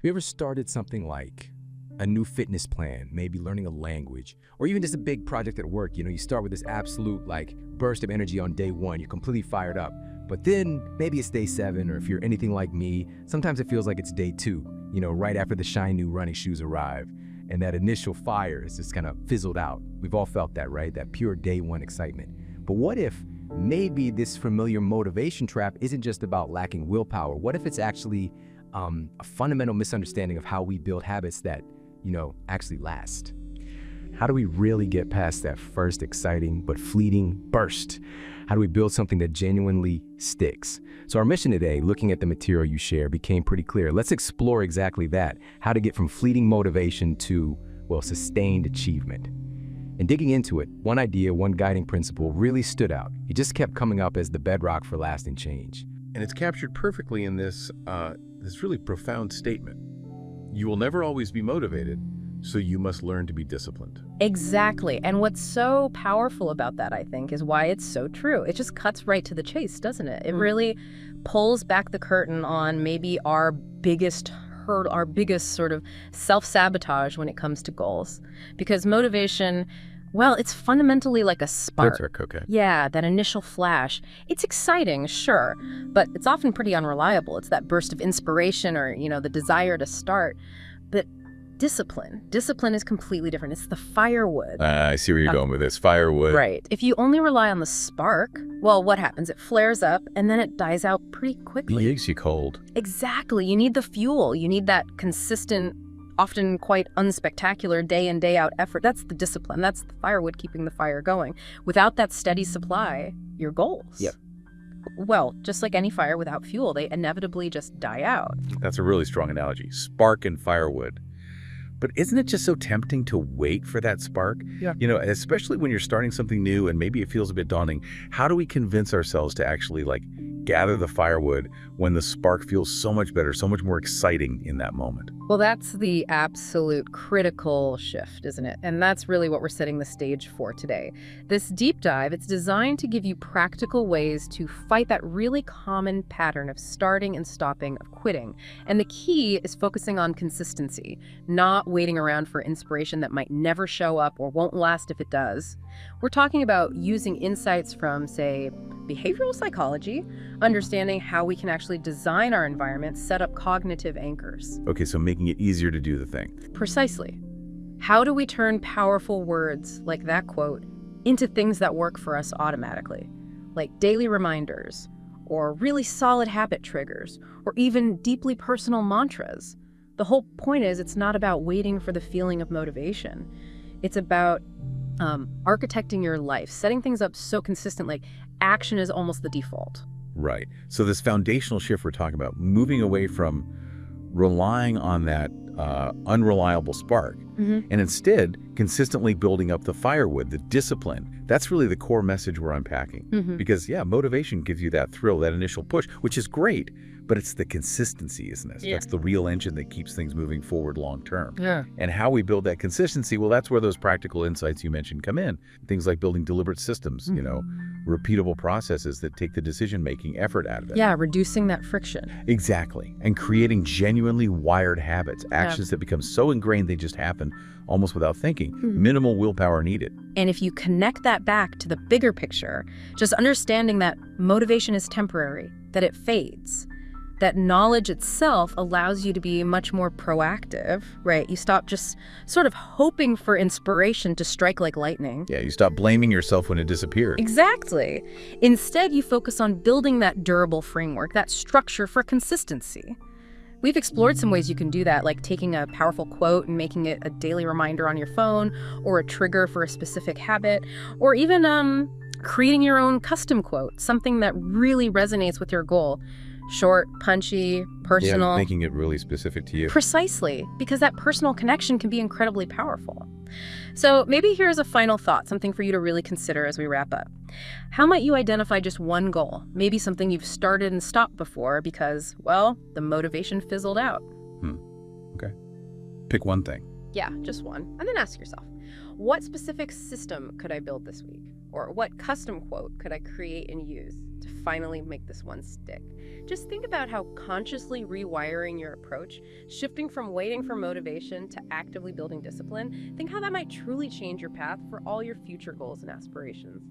you ever started something like a new fitness plan, maybe learning a language, or even just a big project at work? You start with this absolute burst of energy on day one, you're completely fired up. But then maybe it's day 7, or if you're anything like me, sometimes it feels like it's day 2, right after the shiny new running shoes arrive. And that initial fire is just kind of fizzled out. We've all felt that, right? That pure day 1 excitement. But what if maybe this familiar motivation trap isn't just about lacking willpower? What if it's actually a fundamental misunderstanding of how we build habits that, actually last? How do we really get past that first exciting but fleeting burst? How do we build something that genuinely sticks? So our mission today, looking at the material you share, became pretty clear. Let's explore exactly that, how to get from fleeting motivation to, sustained achievement. And digging into it, one idea, one guiding principle really stood out. It just kept coming up as the bedrock for lasting change. And it's captured perfectly in this really profound statement. You will never always be motivated, so you must learn to be disciplined. Exactly. And what's so powerful about that, I think, is why it's so true. It just cuts right to the chase, doesn't it? It really pulls back the curtain on maybe our biggest hurdle, our biggest sort of self-sabotage when it comes to goals. Because motivation, it's fundamentally like a spark. That's okay. Yeah, that initial flash. It's exciting, sure, but it's often pretty unreliable. It's that burst of inspiration or, the desire to start. But discipline is completely different. It's the firewood. I see where you're going with this. Firewood. Right. If you only rely on the spark, what happens? It flares up and then it dies out pretty quickly. Leaves you cold. Exactly. You need the fuel. You need that consistent, often quite unspectacular day in, day out effort. That's the discipline. That's the firewood keeping the fire going. Without that steady supply, your goals. Yep. Just like any fire without fuel, they inevitably just die out. That's a really strong analogy. Spark and firewood. But isn't it just so tempting to wait for that spark? Yeah. Especially when you're starting something new and maybe it feels a bit daunting. How do we convince ourselves to actually gather the firewood when the spark feels so much better, so much more exciting in that moment? Well, that's the absolute critical shift, isn't it? And that's really what we're setting the stage for today. This deep dive, it's designed to give you practical ways to fight that really common pattern of starting and stopping, of quitting. And the key is focusing on consistency, not waiting around for inspiration that might never show up or won't last if it does. We're talking about using insights from, say, behavioral psychology, understanding how we can actually design our environment, set up cognitive anchors. Okay, so making it easier to do the thing. Precisely. How do we turn powerful words like that quote into things that work for us automatically, like daily reminders, or really solid habit triggers, or even deeply personal mantras? The whole point is it's not about waiting for the feeling of motivation. It's about architecting your life, setting things up so consistent, like action is almost the default. Right. So this foundational shift we're talking about, moving away from relying on that unreliable spark, and instead consistently building up the firewood, the discipline. That's really the core message we're unpacking. Because, motivation gives you that thrill, that initial push, which is great, but it's the consistency, isn't it? Yeah. That's the real engine that keeps things moving forward long term. Yeah. And how we build that consistency, that's where those practical insights you mentioned come in. Things like building deliberate systems, repeatable processes that take the decision-making effort out of it. Yeah, reducing that friction. Exactly. And creating genuinely wired habits, actions that become so ingrained they just happen almost without thinking. Minimal willpower needed. And if you connect that back to the bigger picture, just understanding that motivation is temporary, that it fades, that knowledge itself allows you to be much more proactive, right? You stop just sort of hoping for inspiration to strike like lightning. Yeah, you stop blaming yourself when it disappears. Exactly. Instead, you focus on building that durable framework, that structure for consistency. We've explored some ways you can do that, like taking a powerful quote and making it a daily reminder on your phone, or a trigger for a specific habit, or even creating your own custom quote, something that really resonates with your goal. Short, punchy, personal. Yeah, making it really specific to you. Precisely, because that personal connection can be incredibly powerful. So maybe here's a final thought, something for you to really consider as we wrap up. How might you identify just one goal, maybe something you've started and stopped before because, the motivation fizzled out? Okay. Pick one thing. Yeah, just one. And then ask yourself, what specific system could I build this week? Or what custom quote could I create and use? to finally make this one stick. Just think about how consciously rewiring your approach, shifting from waiting for motivation to actively building discipline, think how that might truly change your path for all your future goals and aspirations.